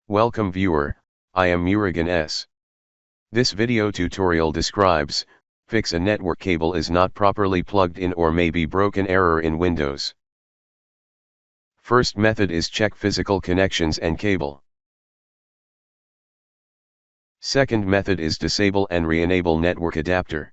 Welcome viewer, I am Murugan S. This video tutorial describes, fix a network cable is not properly plugged in or may be broken error in Windows. First method is check physical connections and cable. Second method is disable and re-enable network adapter.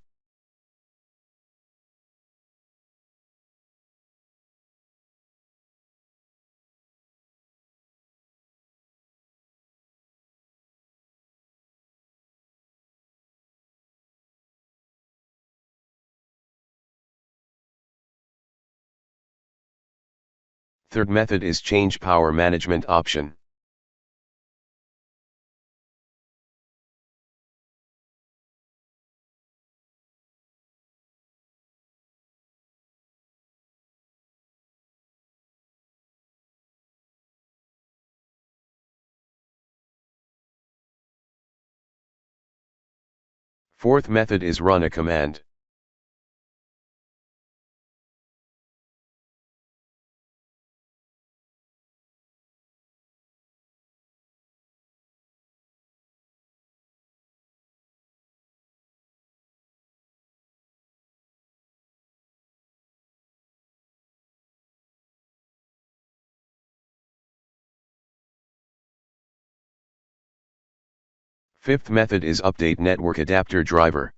Third method is change power management option. Fourth method is run a command. Fifth method is update network adapter driver.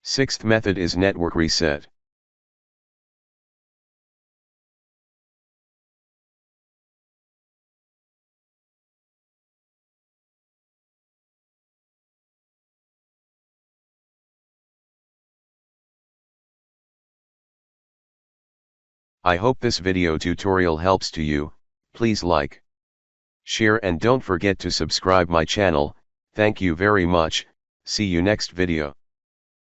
Sixth method is network reset. I hope this video tutorial helps to you. Please like, share and don't forget to subscribe my channel. Thank you very much. See you next video.